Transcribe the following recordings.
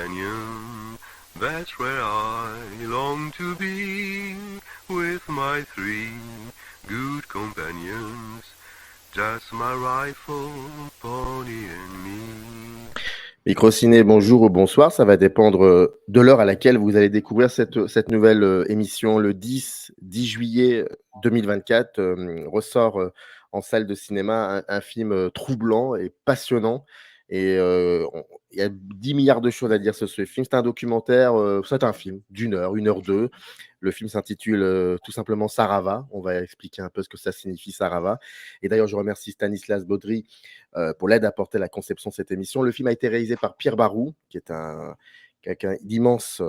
companion. That's where I long to be, with my three good companions. Just my rifle, pony and me. Microciné, bonjour ou bonsoir, ça va dépendre de l'heure à laquelle vous allez découvrir cette nouvelle émission. Le 10 juillet 2024 ressort en salle de cinéma un film troublant et passionnant. Et il y a 10 milliards de choses à dire sur ce film. C'est un documentaire, c'est un film d'une heure, 1h02. Le film s'intitule tout simplement Sarava. On va expliquer un peu ce que ça signifie Sarava. Et d'ailleurs, je remercie Stanislas Baudry pour l'aide apportée à la conception de cette émission. Le film a été réalisé par Pierre Barou, qui est quelqu'un d'immense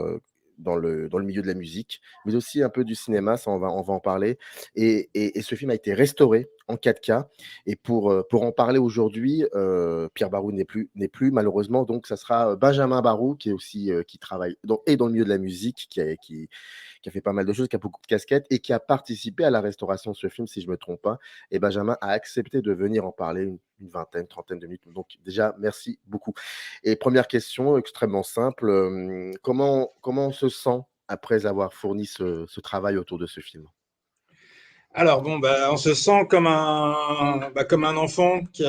dans le milieu de la musique, mais aussi un peu du cinéma, ça on va en parler. Et ce film a été restauré en 4K. Et pour en parler aujourd'hui, Pierre Barou n'est plus malheureusement, donc ça sera Benjamin Barou, qui est aussi qui travaille dans le milieu de la musique, qui a fait pas mal de choses, qui a beaucoup de casquettes et qui a participé à la restauration de ce film, si je ne me trompe pas. Et Benjamin a accepté de venir en parler une vingtaine, trentaine de minutes. Donc déjà, merci beaucoup. Et première question extrêmement simple, comment on se sent après avoir fourni ce travail autour de ce film? Alors bon, on se sent comme un enfant qui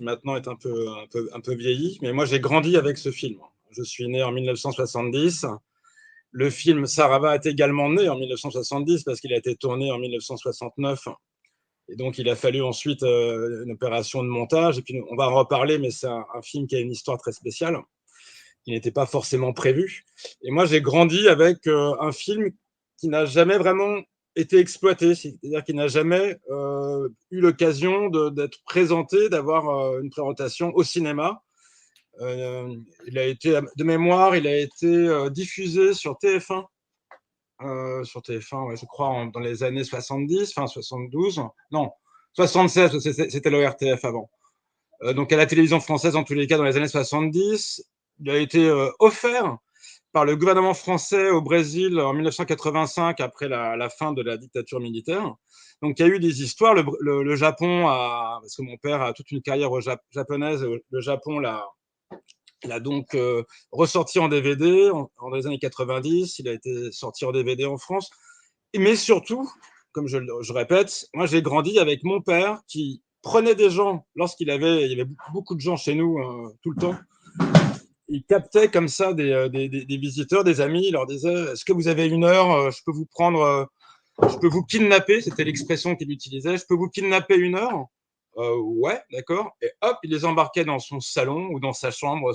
maintenant est un peu vieilli. Mais moi, j'ai grandi avec ce film. Je suis né en 1970. Le film Sarava est également né en 1970 parce qu'il a été tourné en 1969. Et donc, il a fallu ensuite une opération de montage. Et puis, on va en reparler, mais c'est un film qui a une histoire très spéciale, qui n'était pas forcément prévue. Et moi, j'ai grandi avec un film qui n'a jamais vraiment été exploité, c'est-à-dire qu'il n'a jamais eu l'occasion d'être présenté, d'avoir une présentation au cinéma. Il a été, de mémoire, il a été diffusé sur TF1, ouais, je crois, dans les années 70, enfin 72, non, 76, c'était l'ORTF avant. Donc à la télévision française, en tous les cas, dans les années 70, il a été offert par le gouvernement français au Brésil en 1985, après la fin de la dictature militaire. Donc il y a eu des histoires. Le Japon, parce que mon père a toute une carrière japonaise, le Japon l'a donc ressorti en DVD dans les années 90. Il a été sorti en DVD en France. Mais surtout, comme je répète, moi j'ai grandi avec mon père qui prenait des gens il y avait beaucoup de gens chez nous tout le temps. Il captait comme ça des visiteurs, des amis. Il leur disait: est-ce que vous avez une heure? Je peux vous prendre, je peux vous kidnapper. C'était l'expression qu'il utilisait. Je peux vous kidnapper une heure? Ouais, d'accord. Et hop, il les embarquait dans son salon ou dans sa chambre,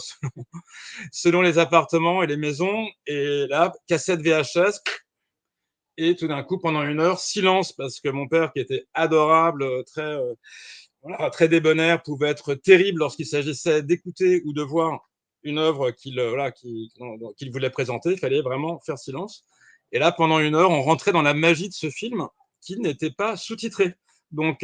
selon les appartements et les maisons. Et là, cassette VHS. Et tout d'un coup, pendant une heure, silence, parce que mon père, qui était adorable, très débonnaire, pouvait être terrible lorsqu'il s'agissait d'écouter ou de voir une œuvre qu'il voulait présenter. Il fallait vraiment faire silence. Et là, pendant une heure, on rentrait dans la magie de ce film qui n'était pas sous-titré. Donc,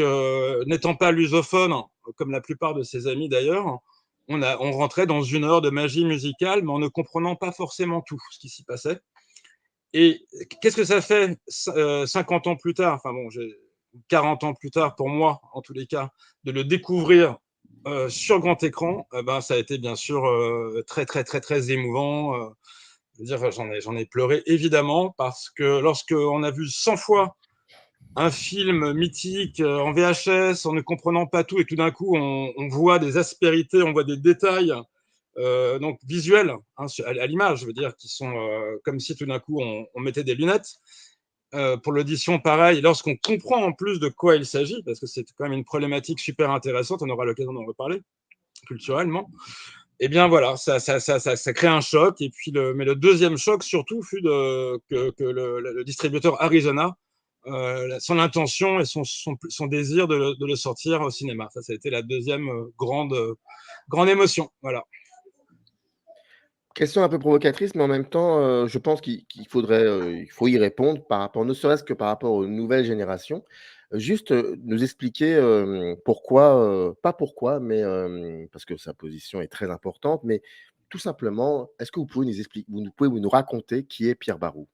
n'étant pas lusophone, comme la plupart de ses amis d'ailleurs, on rentrait dans une heure de magie musicale, mais en ne comprenant pas forcément tout ce qui s'y passait. Et qu'est-ce que ça fait 50 ans plus tard, enfin bon, 40 ans plus tard pour moi, en tous les cas, de le découvrir sur grand écran, ça a été bien sûr très, très, très, très émouvant. Je veux dire, j'en ai pleuré évidemment, parce que lorsqu'on a vu 100 fois un film mythique en VHS, en ne comprenant pas tout, et tout d'un coup, on voit des aspérités, on voit des détails donc visuels à l'image, je veux dire, qui sont comme si tout d'un coup on mettait des lunettes. Pour l'audition, pareil, lorsqu'on comprend en plus de quoi il s'agit, parce que c'est quand même une problématique super intéressante, on aura l'occasion d'en reparler culturellement. Et bien voilà, ça crée un choc. Et puis mais le deuxième choc surtout fut que le distributeur Arizona, son intention et son désir de le sortir au cinéma. Ça a été la deuxième grande émotion. Voilà. Question un peu provocatrice, mais en même temps, je pense qu'il faut y répondre par rapport, ne serait-ce que par rapport aux nouvelles générations. Juste, nous expliquer, pourquoi, pas pourquoi, mais, parce que sa position est très importante, mais tout simplement, est-ce que vous pouvez nous raconter qui est Pierre Barou?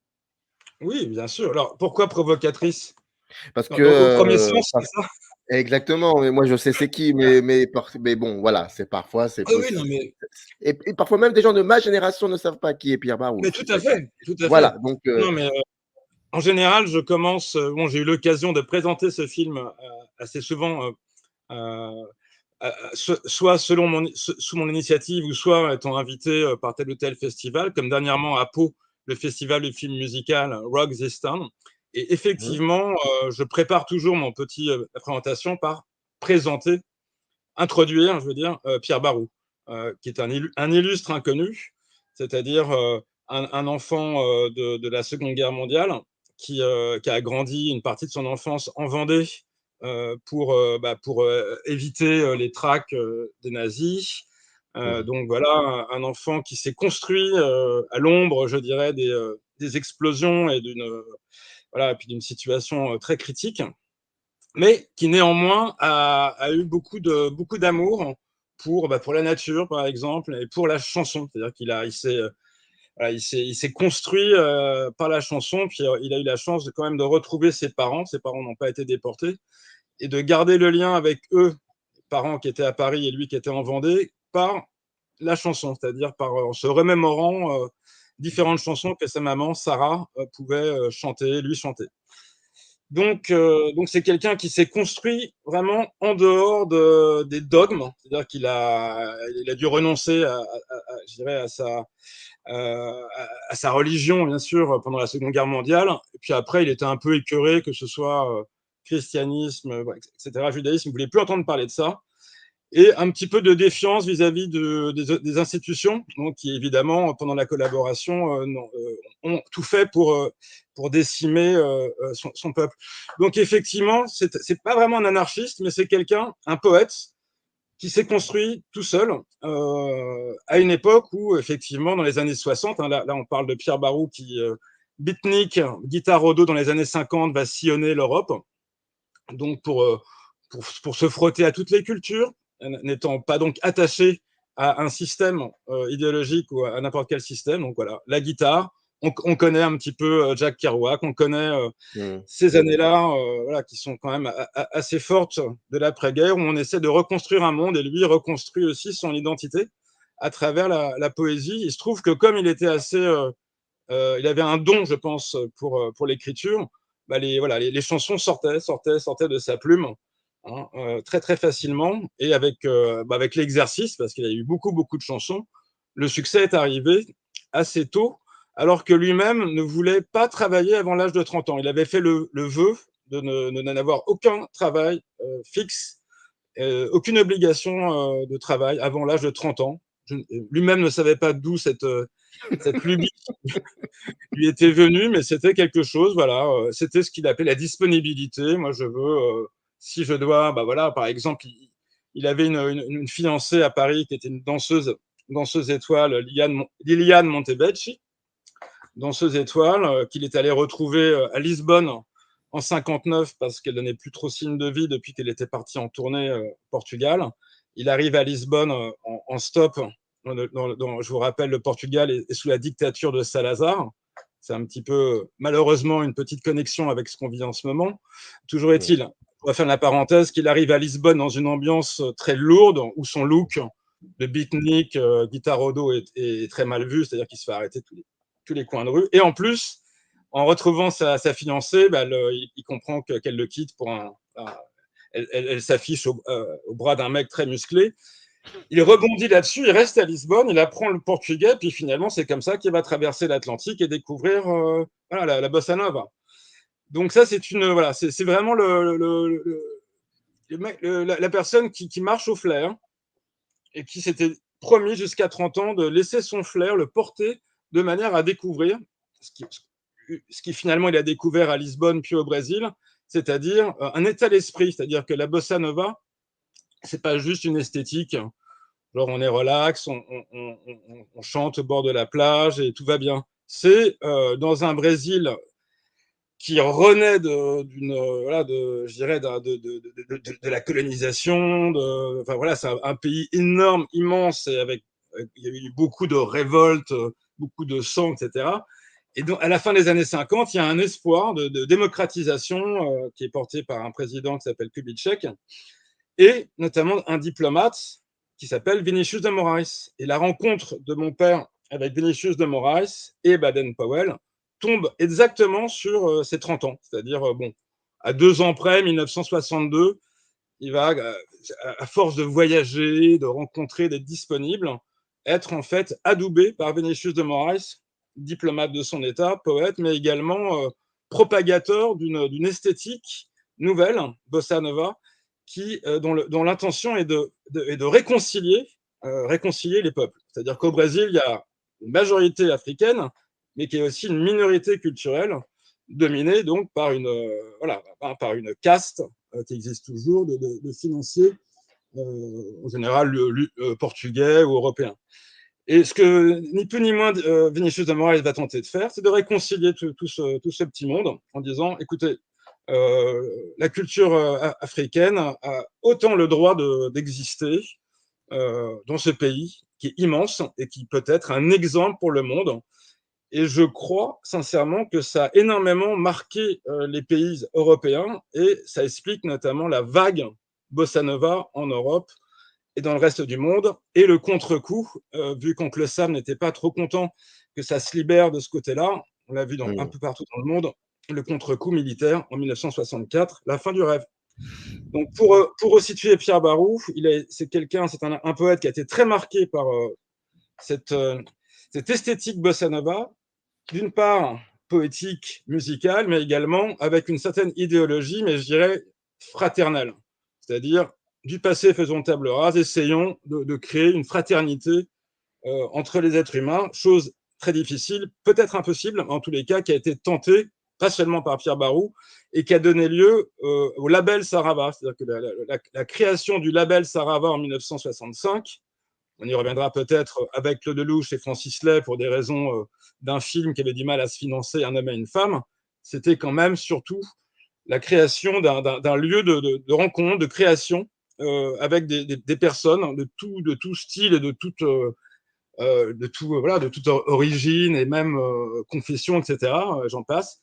Oui, bien sûr. Alors, pourquoi provocatrice? Parce Au premier que, sens, c'est ça? exactement, mais moi je sais c'est qui, mais bon, voilà, c'est parfois c'est Ah oui, non, possible. mais Et parfois même des gens de ma génération ne savent pas qui est Pierre Barou. Mais tout à fait, tout à Voilà, fait. donc Non, mais en général, je commence. Bon, j'ai eu l'occasion de présenter ce film assez souvent, soit sous mon initiative, ou soit étant invité par tel ou tel festival, comme dernièrement à Pau, le festival du film musical Rock This Town. Et effectivement, je prépare toujours mon petit présentation par présenter, introduire, je veux dire, Pierre Barou, qui est un illustre inconnu, c'est-à-dire un enfant de la Seconde Guerre mondiale qui a grandi une partie de son enfance en Vendée pour éviter les traques des nazis. Donc voilà, un enfant qui s'est construit à l'ombre, je dirais, des explosions et voilà, et puis d'une situation très critique, mais qui néanmoins a eu beaucoup d'amour pour la nature, par exemple, et pour la chanson. C'est-à-dire il s'est construit par la chanson, puis il a eu la chance quand même de retrouver ses parents. Ses parents n'ont pas été déportés, et de garder le lien avec eux, parents qui étaient à Paris et lui qui était en Vendée, par la chanson, c'est-à-dire en se remémorant différentes chansons que sa maman, Sarah, pouvait chanter, lui chanter. Donc c'est quelqu'un qui s'est construit vraiment en dehors des dogmes, c'est-à-dire qu'il a dû renoncer je dirais à sa religion, bien sûr, pendant la Seconde Guerre mondiale. Et puis après, il était un peu écœuré, que ce soit christianisme, etc., judaïsme, il ne voulait plus entendre parler de ça. Et un petit peu de défiance vis-à-vis des institutions, donc, qui évidemment, pendant la collaboration, ont tout fait pour décimer son peuple. Donc effectivement, c'est pas vraiment un anarchiste, mais c'est quelqu'un, un poète, qui s'est construit tout seul à une époque où, effectivement, dans les années 60, hein, là on parle de Pierre Barou qui, beatnik, guitare au dos dans les années 50, va sillonner l'Europe, donc pour se frotter à toutes les cultures, n'étant pas donc attaché à un système idéologique ou à n'importe quel système. Donc voilà, la guitare, on connaît un petit peu Jack Kerouac, on connaît ces années-là voilà, qui sont quand même assez fortes de l'après-guerre, où on essaie de reconstruire un monde, et lui reconstruit aussi son identité à travers la poésie. Il se trouve que comme il était il avait un don, je pense, pour l'écriture, les chansons sortaient de sa plume, hein, très très facilement, et avec l'exercice, parce qu'il y a eu beaucoup de chansons, le succès est arrivé assez tôt, alors que lui-même ne voulait pas travailler avant l'âge de 30 ans. Il avait fait le vœu de n'avoir aucun travail fixe, aucune obligation de travail avant l'âge de 30 ans. Lui-même ne savait pas d'où cette lubie lui était venue, mais c'était quelque chose, voilà, c'était ce qu'il appelait la disponibilité. Moi, je veux, si je dois, voilà, par exemple, il avait une fiancée à Paris qui était une danseuse étoile, Liliane Montebecci, danseuse étoile, qu'il est allé retrouver à Lisbonne en 59, parce qu'elle donnait plus trop signe de vie depuis qu'elle était partie en tournée au Portugal. Il arrive à Lisbonne en stop. Je vous rappelle, le Portugal est sous la dictature de Salazar. C'est un petit peu, malheureusement, une petite connexion avec ce qu'on vit en ce moment. Toujours est-il, on va faire la parenthèse, qu'il arrive à Lisbonne dans une ambiance très lourde, où son look de beatnik, guitare au dos est très mal vu, c'est-à-dire qu'il se fait arrêter tous les coins de rue. Et en plus, en retrouvant sa fiancée, il comprend qu'elle le quitte pour elle s'affiche au bras d'un mec très musclé. Il rebondit là-dessus, il reste à Lisbonne, il apprend le portugais, puis finalement, c'est comme ça qu'il va traverser l'Atlantique et découvrir la bossa nova. Donc ça, c'est vraiment la personne qui marche au flair, et qui s'était promis jusqu'à 30 ans de laisser son flair le porter de manière à découvrir ce qui finalement il a découvert à Lisbonne puis au Brésil, c'est-à-dire un état d'esprit, c'est-à-dire que la bossa nova, c'est pas juste une esthétique, genre on est relax, on chante au bord de la plage et tout va bien. C'est dans un Brésil qui renaît je dirais, de la colonisation. Enfin voilà, c'est un pays énorme, immense, et il y a eu beaucoup de révoltes, beaucoup de sang, etc. Et donc, à la fin des années 50, il y a un espoir de démocratisation qui est porté par un président qui s'appelle Kubitschek, et notamment un diplomate qui s'appelle Vinicius de Moraes. Et la rencontre de mon père avec Vinicius de Moraes et Baden-Powell tombe exactement sur ses 30 ans. C'est-à-dire, bon, à 2 ans près, 1962, il va, à force de voyager, de rencontrer, d'être disponible, être en fait adoubé par Vinicius de Moraes, diplomate de son État, poète, mais également propagateur d'une esthétique nouvelle, bossa nova, dont l'intention est de réconcilier, réconcilier les peuples. C'est-à-dire qu'au Brésil, il y a une majorité africaine, mais qui est aussi une minorité culturelle, dominée donc par voilà, par une caste qui existe toujours de financiers, en général portugais ou européens. Et ce que ni plus ni moins Vinicius de Moraes va tenter de faire, c'est de réconcilier tout ce petit monde en disant, écoutez, la culture africaine a autant le droit d'exister dans ce pays qui est immense et qui peut être un exemple pour le monde. Et je crois sincèrement que ça a énormément marqué les pays européens et ça explique notamment la vague bossa nova en Europe et dans le reste du monde. Et le contre-coup, vu qu'Oncle Sam n'était pas trop content que ça se libère de ce côté-là, on l'a vu un peu partout dans le monde, le contre-coup militaire en 1964, la fin du rêve. Donc pour resituer Pierre Barou, c'est un poète qui a été très marqué par cette esthétique bossa nova, d'une part poétique, musicale, mais également avec une certaine idéologie, mais je dirais fraternelle. C'est-à-dire, du passé, faisons table rase, essayons de créer une fraternité entre les êtres humains, chose très difficile, peut-être impossible, en tous les cas, qui a été tentée, pas seulement par Pierre Barou, et qui a donné lieu au label Sarava. C'est-à-dire que la création du label Sarava en 1965, on y reviendra peut-être avec Claude Lelouch et Francis Lay pour des raisons d'un film qui avait du mal à se financer, Un homme et une femme, c'était quand même surtout la création d'un lieu de rencontre, de création, avec des personnes de tout style et de toute origine et même confession, etc. J'en passe.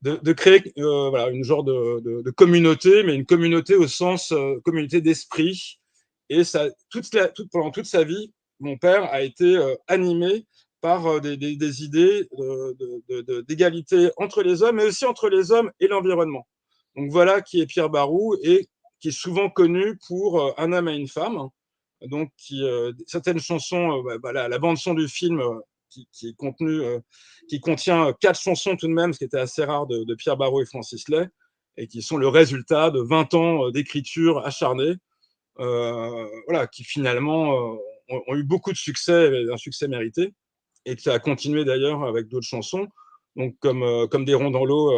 De créer voilà, une genre de communauté, mais une communauté au sens communauté d'esprit. Et ça, pendant toute sa vie, mon père a été animé par des idées d'égalité entre les hommes, mais aussi entre les hommes et l'environnement. Donc voilà qui est Pierre Barou et qui est souvent connu pour Un homme et une femme. Donc certaines chansons, la bande son du film qui contient 4 chansons tout de même, ce qui était assez rare de Pierre Barou et Francis Lay, et qui sont le résultat de 20 ans d'écriture acharnée, voilà, qui finalement ont eu beaucoup de succès, un succès mérité, et qui a continué d'ailleurs avec d'autres chansons, donc comme Des ronds dans l'eau,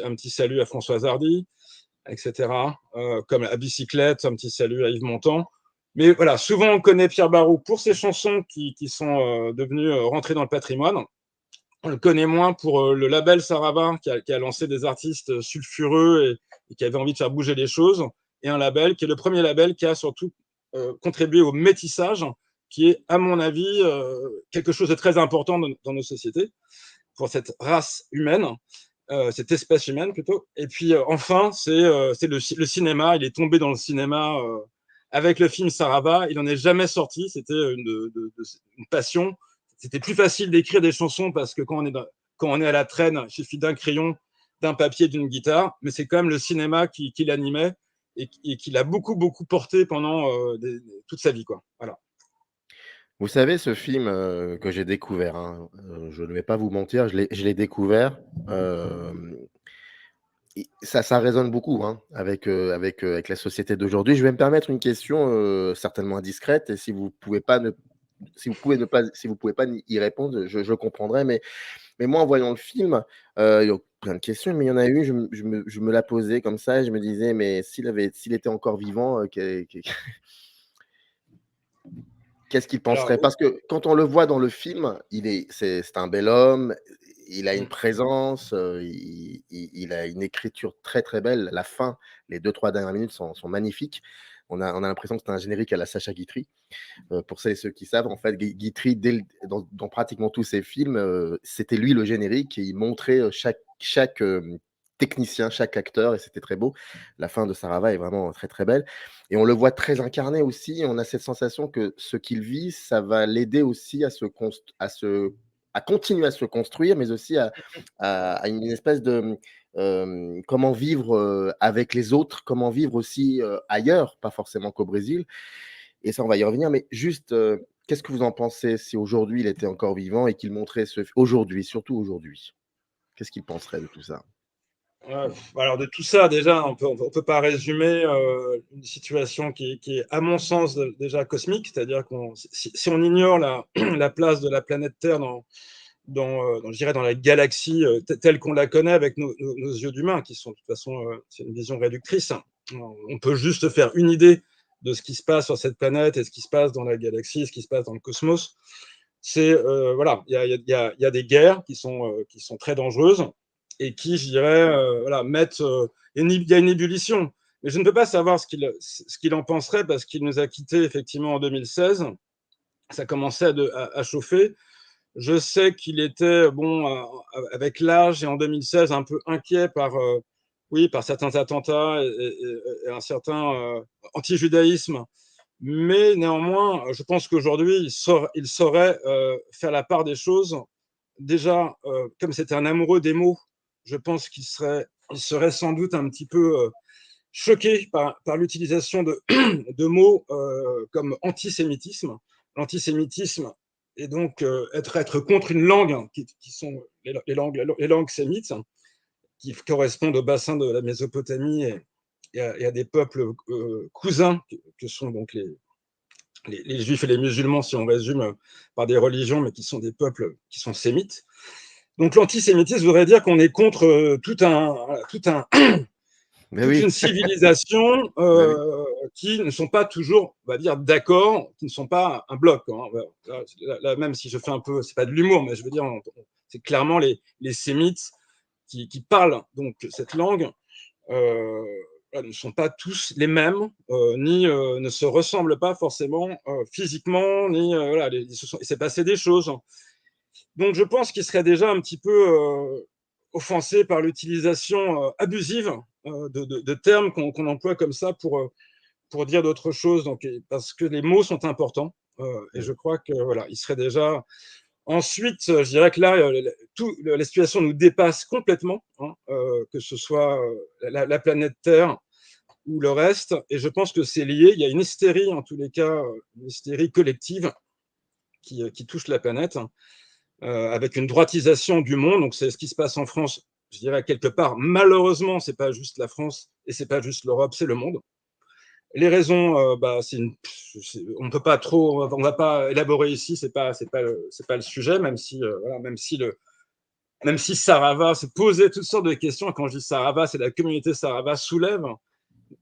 un petit salut à Françoise Hardy, etc. Comme À bicyclette, un petit salut à Yves Montand. Mais voilà, souvent on connaît Pierre Barou pour ses chansons qui sont devenues rentrées dans le patrimoine. On le connaît moins pour le label Sarava qui a lancé des artistes sulfureux et qui avait envie de faire bouger les choses. Et un label qui est le premier label qui a surtout contribué au métissage, qui est, à mon avis, quelque chose de très important dans nos sociétés, pour cette race humaine, cette espèce humaine plutôt. Et puis enfin, c'est le cinéma. Il est tombé dans le cinéma avec le film Sarava. Il n'en est jamais sorti. C'était une passion. C'était plus facile d'écrire des chansons parce que quand on est à la traîne, il suffit d'un crayon, d'un papier, d'une guitare. Mais c'est quand même le cinéma qui l'animait et qui l'a beaucoup, beaucoup porté pendant toute sa vie, quoi. Voilà. Vous savez, ce film que j'ai découvert, hein, je ne vais pas vous mentir, je l'ai découvert. Ça résonne beaucoup hein, avec la société d'aujourd'hui. Je vais me permettre une question certainement indiscrète, et si vous pouvez pas y répondre, je comprendrai. Mais moi, en voyant le film, il y a plein de questions, mais il y en a une, je me la posais comme ça, et je me disais, mais s'il était encore vivant, qu'est-ce qu'il Alors, penserait? Parce que quand on le voit dans le film, c'est un bel homme, il a une présence, il a une écriture très, très belle. La fin, les 2-3 dernières minutes sont magnifiques. On a l'impression que c'est un générique à la Sacha Guitry. Pour celles et ceux qui savent, en fait, Guitry, dans pratiquement tous ses films, c'était lui le générique, et il montrait chaque technicien, chaque acteur, et c'était très beau. La fin de Sarava est vraiment très, très belle et on le voit très incarné aussi. On a cette sensation que ce qu'il vit, ça va l'aider aussi à continuer à se construire, mais aussi à une espèce de, comment vivre, avec les autres, comment vivre aussi, ailleurs, pas forcément qu'au Brésil, et ça, on va y revenir, mais juste, qu'est-ce que vous en pensez si aujourd'hui il était encore vivant et qu'il montrait aujourd'hui, surtout aujourd'hui? Qu'est-ce qu'il penserait de tout ça? Alors de tout ça, déjà, on peut pas résumer une situation qui est, à mon sens, déjà cosmique, c'est-à-dire si on ignore la place de la planète Terre je dirais dans la galaxie telle qu'on la connaît avec nos yeux d'humains, qui sont de toute façon, c'est une vision réductrice. On peut juste faire une idée de ce qui se passe sur cette planète et ce qui se passe dans la galaxie, ce qui se passe dans le cosmos. C'est voilà, il y a des guerres qui sont très dangereuses et qui, je dirais, voilà, mettent. Il y a une ébullition. Mais je ne peux pas savoir ce qu'il en penserait parce qu'il nous a quittés effectivement en 2016. Ça commençait à chauffer. Je sais qu'il était, avec l'âge et en 2016, un peu inquiet par certains attentats et un certain anti-judaïsme. Mais néanmoins, je pense qu'aujourd'hui, il saurait faire la part des choses. Déjà, comme c'était un amoureux des mots, je pense il serait sans doute un petit peu choqué par l'utilisation de mots comme antisémitisme. L'antisémitisme et donc être contre une langue qui sont les langues sémites, qui correspondent au bassin de la Mésopotamie et à des peuples cousins que sont donc les juifs et les musulmans, si on résume par des religions, mais qui sont des peuples qui sont sémites. Donc l'antisémitisme voudrait dire qu'on est contre toute Mais oui, une civilisation bah oui. qui ne sont pas toujours, on va dire, d'accord, qui ne sont pas un bloc. Hein. Là, même si je fais un peu, c'est pas de l'humour, mais je veux dire, c'est clairement les sémites qui parlent donc cette langue ne sont pas tous les mêmes, ni ne se ressemblent pas forcément physiquement, ni voilà, il s'est passé des choses. Donc je pense qu'il serait déjà un petit peu offensé par l'utilisation abusive de termes qu'on emploie comme ça pour dire d'autres choses, donc, parce que les mots sont importants. Et je crois que voilà, il serait déjà. Ensuite, je dirais que là, la situation nous dépasse complètement, hein, que ce soit la planète Terre ou le reste. Et je pense que c'est lié. Il y a une hystérie, en tous les cas, une hystérie collective qui touche la planète, avec une droitisation du monde. Donc, c'est ce qui se passe en France, je dirais, quelque part. Malheureusement, ce n'est pas juste la France et ce n'est pas juste l'Europe, c'est le monde. Les raisons, on ne peut pas trop, on ne va pas élaborer ici, c'est pas le sujet, même si Sarava se posait toutes sortes de questions. Et quand je dis Sarava, c'est la communauté Sarava soulève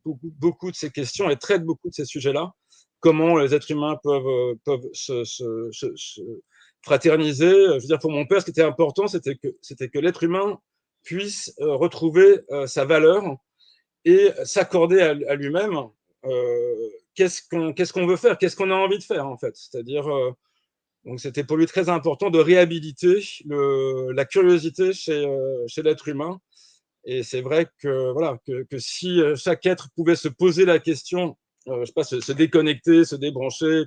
beaucoup de ces questions et traite beaucoup de ces sujets-là. Comment les êtres humains peuvent se fraterniser. Je veux dire, pour mon père, ce qui était important, c'était que l'être humain puisse retrouver sa valeur et s'accorder à lui-même qu'est-ce qu'on veut faire, qu'est-ce qu'on a envie de faire, en fait. C'est-à-dire, donc c'était pour lui très important de réhabiliter la curiosité chez l'être humain. Et c'est vrai que, voilà, que si chaque être pouvait se poser la question, je sais pas, se déconnecter, se débrancher,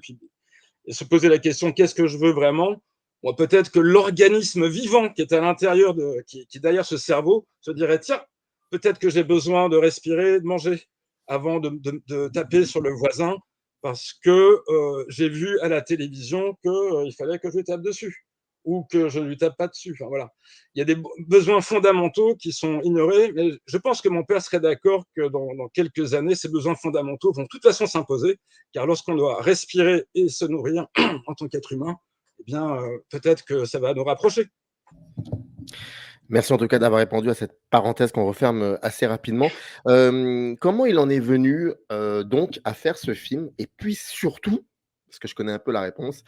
et se poser la question qu'est-ce que je veux vraiment, bon, peut-être que l'organisme vivant qui est à l'intérieur, qui est derrière ce cerveau, se dirait tiens, peut-être que j'ai besoin de respirer, de manger, avant de taper sur le voisin, parce que j'ai vu à la télévision qu'il fallait que je lui tape dessus, ou que je ne lui tape pas dessus. Enfin, voilà. Il y a des besoins fondamentaux qui sont ignorés, mais je pense que mon père serait d'accord que dans quelques années, ces besoins fondamentaux vont de toute façon s'imposer, car lorsqu'on doit respirer et se nourrir en tant qu'être humain, eh bien, peut-être que ça va nous rapprocher. Merci en tout cas d'avoir répondu à cette parenthèse qu'on referme, assez rapidement. Comment il en est venu, donc à faire ce film? Et puis surtout, parce que je connais un peu la réponse,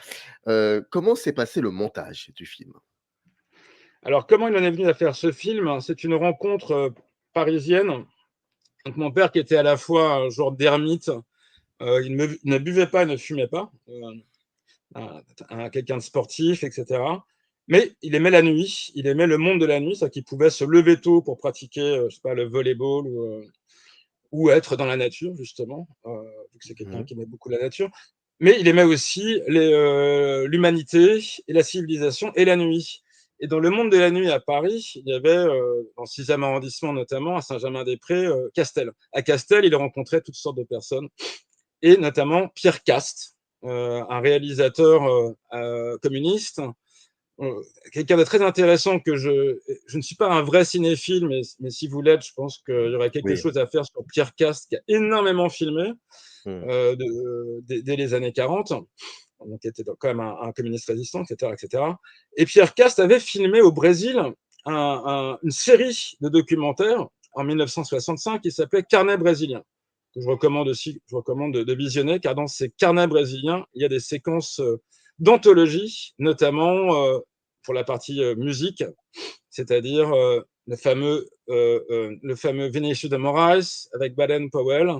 comment s'est passé le montage du film? Alors, comment il en est venu à faire ce film? C'est une rencontre parisienne. Donc, mon père, qui était à la fois un genre d'ermite, il ne buvait pas, ne fumait pas, quelqu'un de sportif, etc. Mais il aimait la nuit, il aimait le monde de la nuit, c'est-à-dire qu'il pouvait se lever tôt pour pratiquer, je sais pas, le volleyball ou être dans la nature justement, vu que c'est quelqu'un Mhm. qui aimait beaucoup la nature. Mais il aimait aussi l'humanité et la civilisation et la nuit. Et dans le monde de la nuit à Paris, il y avait, dans le 6e arrondissement notamment, à Saint-Germain-des-Prés, Castel. À Castel, il rencontrait toutes sortes de personnes, et notamment Pierre Cast, un réalisateur communiste, euh, quelqu'un de très intéressant que je ne suis pas un vrai cinéphile, mais si vous l'êtes, je pense qu'il y aurait quelque Oui. chose à faire sur Pierre Cast, qui a énormément filmé Mhm. dès les années 40, donc qui était quand même un communiste résistant, etc., etc. Et Pierre Cast avait filmé au Brésil une série de documentaires en 1965 qui s'appelait Carnet brésilien, que je recommande aussi, je recommande de visionner, car dans ces carnets brésiliens, il y a des séquences d'anthologie, notamment pour la partie musique, c'est-à-dire le fameux Vinicius de Moraes avec Baden Powell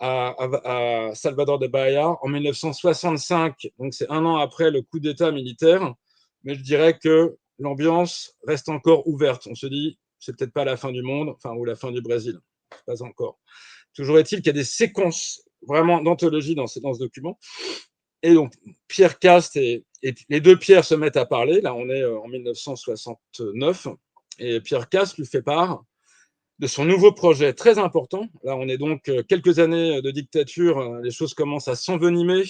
à Salvador de Bahia en 1965. Donc c'est un an après le coup d'État militaire, mais je dirais que l'ambiance reste encore ouverte. On se dit, c'est peut-être pas la fin du monde, enfin, ou la fin du Brésil, pas encore. Toujours est-il qu'il y a des séquences vraiment d'anthologie dans ce document. Et donc, Pierre Cast et les deux Pierres se mettent à parler. Là, on est en 1969. Et Pierre Cast lui fait part de son nouveau projet très important. Là, on est donc quelques années de dictature. Les choses commencent à s'envenimer.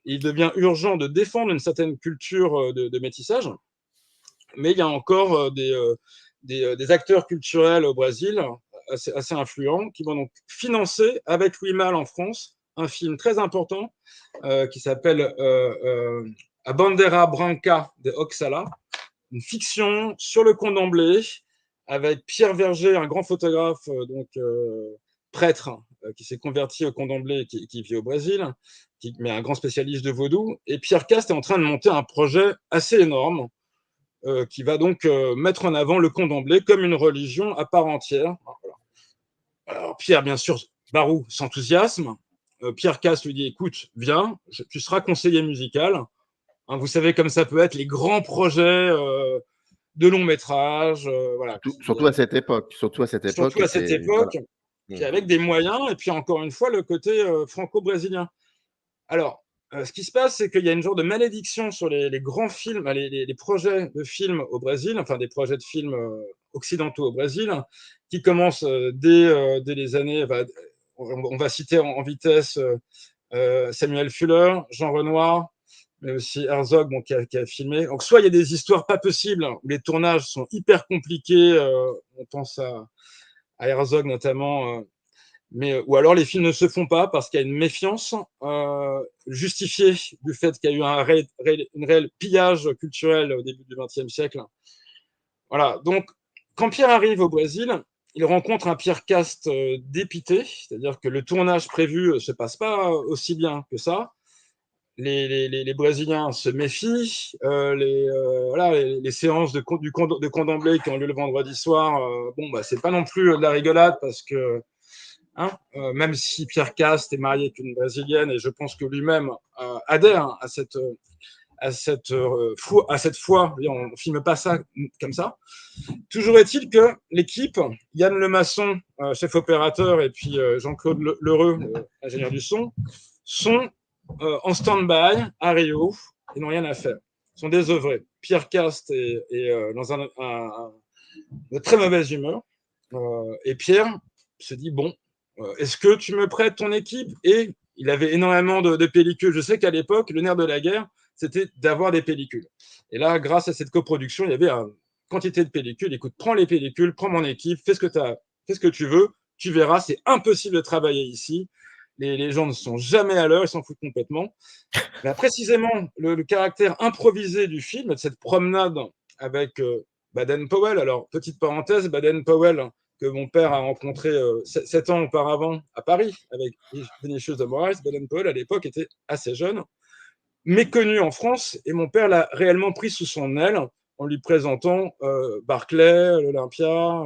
Il devient urgent de défendre une certaine culture de métissage. Mais il y a encore des acteurs culturels au Brésil assez influents qui vont donc financer avec Louis Malle en France un film très important qui s'appelle A Bandera Branca de Oxala, une fiction sur le Condamblé avec Pierre Verger, un grand photographe, prêtre, qui s'est converti au Condamblé, qui vit au Brésil, mais un grand spécialiste de vaudou. Et Pierre Cast est en train de monter un projet assez énorme qui va donc mettre en avant le Condamblé comme une religion à part entière. Voilà. Alors Pierre, bien sûr, Barou s'enthousiasme. Pierre Cast lui dit, écoute, viens, tu seras conseiller musical. Hein, vous savez comme ça peut être les grands projets de long métrage, voilà, Surtout à cette époque. Surtout à cette époque, surtout à cette c'est voilà. époque, puis avec des moyens, et puis encore une fois, le côté franco-brésilien. Alors, ce qui se passe, c'est qu'il y a une genre de malédiction sur les grands films, les projets de films au Brésil, enfin des projets de films occidentaux au Brésil, qui commencent dès les années. On va citer en vitesse Samuel Fuller, Jean Renoir, mais aussi Herzog, bon, qui a filmé. Donc, soit il y a des histoires pas possibles, où les tournages sont hyper compliqués, on pense à Herzog notamment, ou alors les films ne se font pas parce qu'il y a une méfiance justifiée du fait qu'il y a eu un réel pillage culturel au début du XXe siècle. Voilà, donc quand Pierre arrive au Brésil, il rencontre un Pierre Cast dépité, c'est-à-dire que le tournage prévu ne se passe pas aussi bien que ça. Les Brésiliens se méfient. Voilà, les séances de Condamblé qui ont lieu le vendredi soir, bon, bah, c'est pas non plus de la rigolade parce que, hein, même si Pierre Cast est marié avec une Brésilienne, et je pense que lui-même adhère hein, à cette foi, on ne filme pas ça comme ça. Toujours est-il que l'équipe, Yann Lemasson, chef opérateur, et puis Jean-Claude Lheureux, ingénieur du son, sont en stand-by à Rio et n'ont rien à faire. Ils sont désœuvrés. Pierre Cast est dans de très mauvaise humeur. Et Pierre se dit, bon, est-ce que tu me prêtes ton équipe? Et il avait énormément de pellicules. Je sais qu'à l'époque, le nerf de la guerre, c'était d'avoir des pellicules. Et là, grâce à cette coproduction, il y avait une quantité de pellicules. Écoute, prends les pellicules, prends mon équipe, fais ce que tu veux, tu verras, c'est impossible de travailler ici. Les gens ne sont jamais à l'heure, ils s'en foutent complètement. Mais précisément, le caractère improvisé du film, de cette promenade avec Baden Powell. Alors, petite parenthèse, Baden Powell, que mon père a rencontré 7 ans auparavant à Paris avec Vinicius de Moraes. Baden Powell, à l'époque, était assez jeune, méconnu en France, et mon père l'a réellement pris sous son aile en lui présentant Barclay, l'Olympia,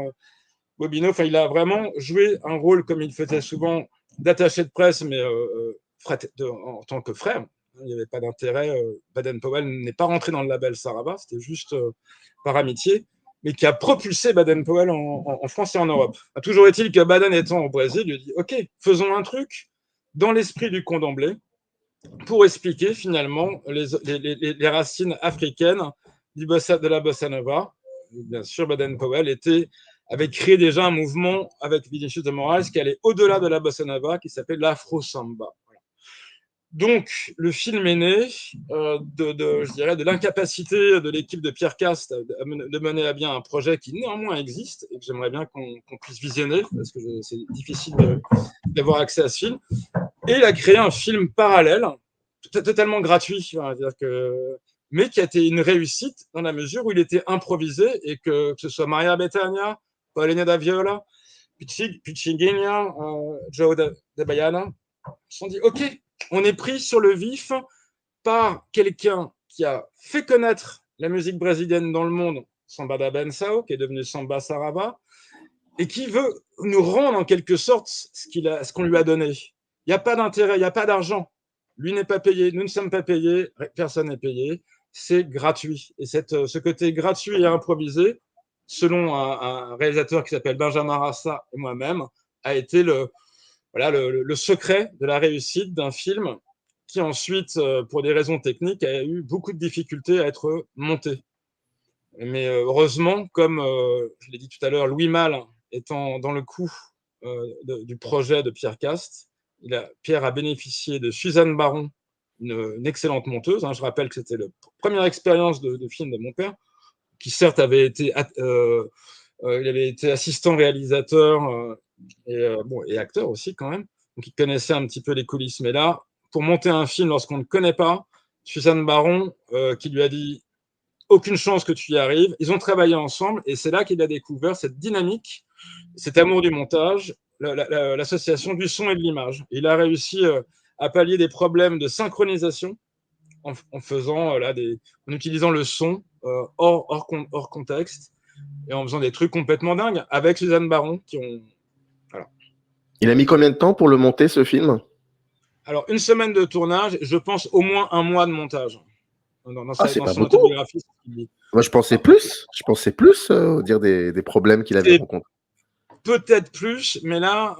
Bobino. Enfin, il a vraiment joué un rôle, comme il faisait souvent, d'attaché de presse, mais en tant que frère, Il n'y avait pas d'intérêt. Baden-Powell n'est pas rentré dans le label Sarava, c'était juste par amitié, mais qui a propulsé Baden-Powell en France et en Europe. Toujours est-il que Baden étant au Brésil, lui dit « Ok, faisons un truc dans l'esprit du Candomblé pour expliquer finalement les racines africaines de la bossa nova. » Bien sûr, Baden-Powell avait créé déjà un mouvement avec Vinicius de Moraes qui allait au-delà de la bossa nova, qui s'appelait l'afro-samba. Voilà. Donc, le film est né je dirais, de l'incapacité de l'équipe de Pierre Cast de mener à bien un projet qui néanmoins existe et que j'aimerais bien qu'on puisse visionner, parce que c'est difficile d'avoir accès à ce film. Et il a créé un film parallèle, totalement gratuit, mais qui a été une réussite dans la mesure où il était improvisé et que ce soit Maria Bethânia, Paulinho da Viola, Pichinguinha, Joe de Baiana, se sont dit ok, on est pris sur le vif par quelqu'un qui a fait connaître la musique brésilienne dans le monde, Samba da Benção, qui est devenu Samba Sarava, et qui veut nous rendre en quelque sorte ce qu'on lui a donné. Il n'y a pas d'intérêt, il n'y a pas d'argent. Lui n'est pas payé, nous ne sommes pas payés, personne n'est payé. C'est gratuit. Et ce côté gratuit et improvisé, selon un réalisateur qui s'appelle Benjamin Rassa et moi-même, a été le secret de la réussite d'un film qui ensuite, pour des raisons techniques, a eu beaucoup de difficultés à être monté. Mais heureusement, comme je l'ai dit tout à l'heure, Louis Malle étant dans le coup du projet de Pierre Cast, Pierre a bénéficié de Suzanne Baron, une excellente monteuse. Je rappelle que c'était la première expérience de film de mon père, qui certes avait été assistant réalisateur et acteur aussi quand même, donc il connaissait un petit peu les coulisses. Mais là, pour monter un film lorsqu'on ne connaît pas, Suzanne Baron qui lui a dit aucune chance que tu y arrives. Ils ont travaillé ensemble et c'est là qu'il a découvert cette dynamique, cet amour du montage, l'association du son et de l'image. Il a réussi à pallier des problèmes de synchronisation en faisant en utilisant le son hors contexte et en faisant des trucs complètement dingues avec Suzanne Baron voilà. Il a mis combien de temps pour le monter, ce film? Alors, 1 semaine de tournage, je pense au moins 1 mois de montage. Dans son autobiographie. Moi, je pensais plus. Dire des problèmes qu'il avait rencontrés. Peut-être plus, mais là,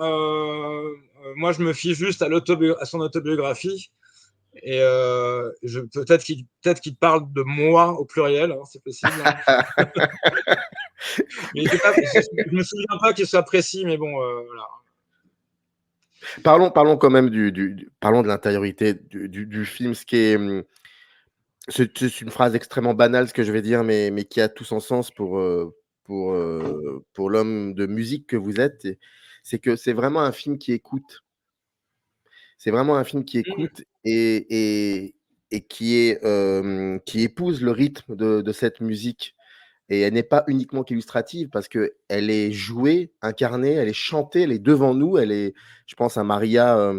moi, je me fie juste à son autobiographie. Et peut-être qu'il parle de moi au pluriel, c'est possible. Mais je ne me souviens pas qu'il soit précis, mais bon, voilà. Parlons quand même parlons de l'intériorité du film, ce qui est... C'est une phrase extrêmement banale, ce que je vais dire, mais qui a tout son sens pour l'homme de musique que vous êtes. C'est que c'est vraiment un film qui écoute. C'est vraiment un film qui écoute et qui épouse le rythme de cette musique. Et elle n'est pas uniquement qu'illustrative parce qu'elle est jouée, incarnée, elle est chantée, elle est devant nous. Je pense à Maria,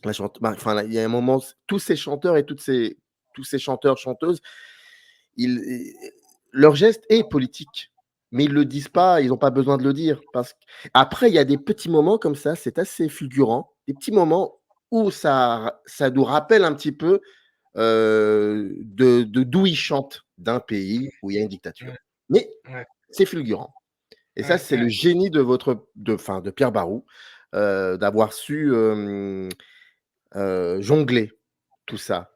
il y a un moment, tous ces chanteurs et tous ces chanteurs, chanteuses, leur geste est politique, mais ils ne le disent pas, ils n'ont pas besoin de le dire. Après, il y a des petits moments comme ça, c'est assez fulgurant, des petits moments où ça nous rappelle un petit peu d'où ils chantent, d'un pays où il y a une dictature. Mais c'est fulgurant. Et ça, c'est le génie de Pierre Barou, d'avoir su jongler tout ça,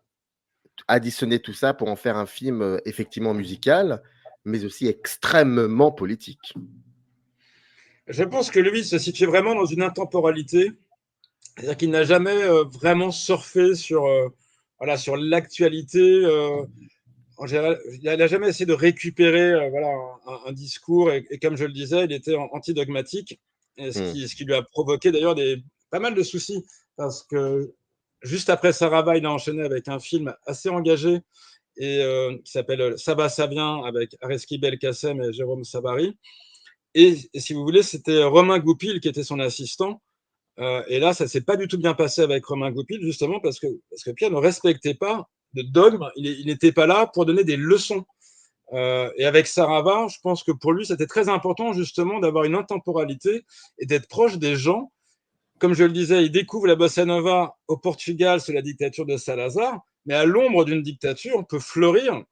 additionner tout ça pour en faire un film effectivement musical, mais aussi extrêmement politique. Je pense que lui se situe vraiment dans une intemporalité, c'est-à-dire qu'il n'a jamais vraiment surfé sur l'actualité. En général, il n'a jamais essayé de récupérer un discours, et comme je le disais, il était antidogmatique, ce qui lui a provoqué d'ailleurs pas mal de soucis, parce que juste après Sarava, il a enchaîné avec un film assez engagé qui s'appelle Ça va, ça vient, avec Areski Belkacem et Jérôme Sabary. Et si vous voulez, c'était Romain Goupil qui était son assistant. Et là, ça ne s'est pas du tout bien passé avec Romain Goupil, justement parce que Pierre ne respectait pas de dogme. Il n'était pas là pour donner des leçons. Et avec Sarava, je pense que pour lui, c'était très important justement d'avoir une intemporalité et d'être proche des gens. Comme je le disais, il découvre la bossa nova au Portugal sous la dictature de Salazar. mais à l'ombre d'une dictature peut fleurir,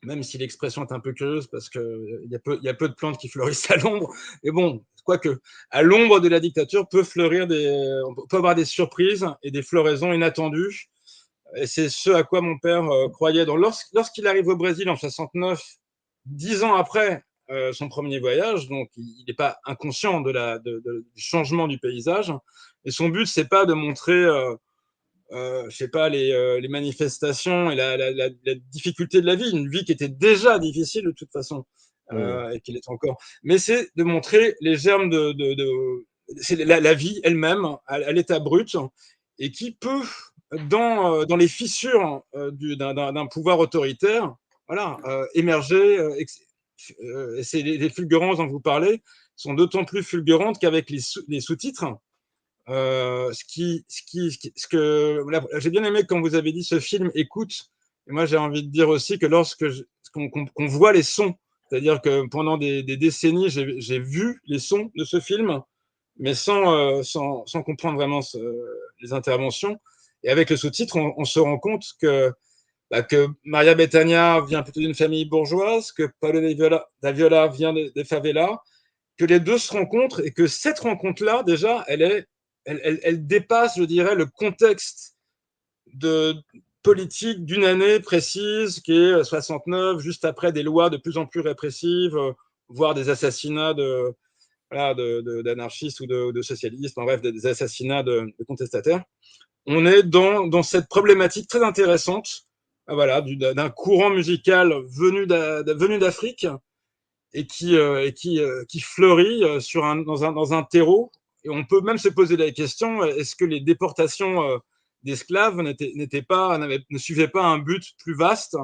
même si l'expression est un peu curieuse parce qu'il y a peu de plantes qui fleurissent à l'ombre, mais bon, quoique, à l'ombre de la dictature peut fleurir on peut avoir des surprises et des floraisons inattendues. Et c'est ce à quoi mon père croyait. Donc, lorsqu'il arrive au Brésil en 69, 10 ans après son premier voyage, donc il n'est pas inconscient du changement du paysage. Et son but, c'est pas de montrer, je sais pas, les manifestations et la difficulté de la vie, une vie qui était déjà difficile de toute façon, et qui l'est encore. Mais c'est de montrer les germes c'est la vie elle-même à l'état brut, et qui peut, dans les fissures d'un pouvoir autoritaire, voilà, émerger. Et c'est les fulgurances dont vous parlez sont d'autant plus fulgurantes qu'avec les sous-titres, j'ai bien aimé quand vous avez dit ce film écoute. Et moi, j'ai envie de dire aussi que qu'on voit les sons, c'est-à-dire que pendant des décennies, j'ai vu les sons de ce film, mais sans comprendre vraiment les interventions. Et avec le sous-titre, on se rend compte que Maria Bethânia vient plutôt d'une famille bourgeoise, que Paulo da Viola vient des favelas, que les deux se rencontrent et que cette rencontre-là, déjà, elle dépasse, je dirais, le contexte de politique d'une année précise qui est 69, juste après des lois de plus en plus répressives, voire des assassinats d'anarchistes ou de socialistes, en bref, des assassinats de contestataires. On est dans cette problématique très intéressante, voilà, d'un courant musical venu d'Afrique et qui fleurit dans un terreau. Et on peut même se poser la question, est-ce que les déportations d'esclaves ne suivaient pas un but plus vaste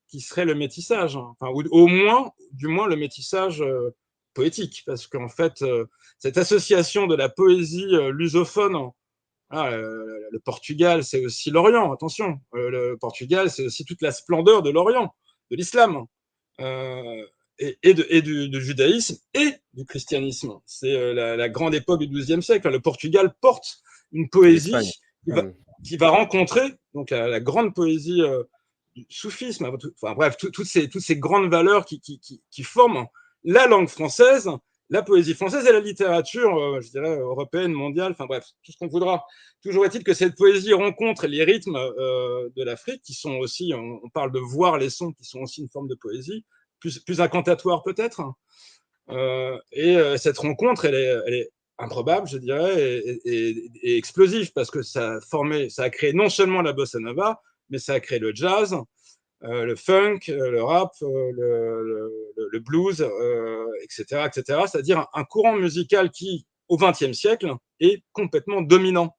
qui serait le métissage, enfin, ou du moins le métissage poétique, parce qu'en fait, cette association de la poésie lusophone, le Portugal, c'est aussi l'Orient, attention, le Portugal, c'est aussi toute la splendeur de l'Orient, de l'islam, et du judaïsme et du christianisme. C'est la grande époque du XIIe siècle. Le Portugal porte une poésie qui va rencontrer donc la grande poésie du soufisme, enfin bref, toutes ces grandes valeurs qui forment la langue française, la poésie française et la littérature, je dirais, européenne, mondiale, enfin bref, tout ce qu'on voudra. Toujours est-il que cette poésie rencontre les rythmes de l'Afrique, qui sont aussi, on parle de voir les sons, qui sont aussi une forme de poésie, plus incantatoire peut-être. Cette rencontre, elle est improbable, je dirais, et explosive, parce que ça a créé non seulement la bossa nova, mais ça a créé le jazz, le funk, le rap, le blues, etc., etc. C'est-à-dire un courant musical qui, au XXe siècle, est complètement dominant.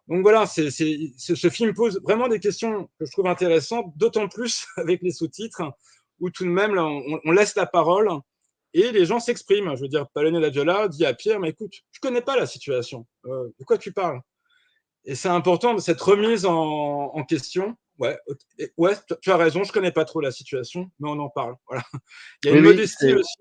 Donc voilà, ce film pose vraiment des questions que je trouve intéressantes, d'autant plus avec les sous-titres, où tout de même, là, on laisse la parole et les gens s'expriment. Je veux dire, Paulo da Viola dit à Pierre, mais écoute, je connais pas la situation, de quoi tu parles? Et c'est important de cette remise en question. Ouais, tu as raison, je connais pas trop la situation, mais on en parle. Voilà. Il y a une modestie aussi.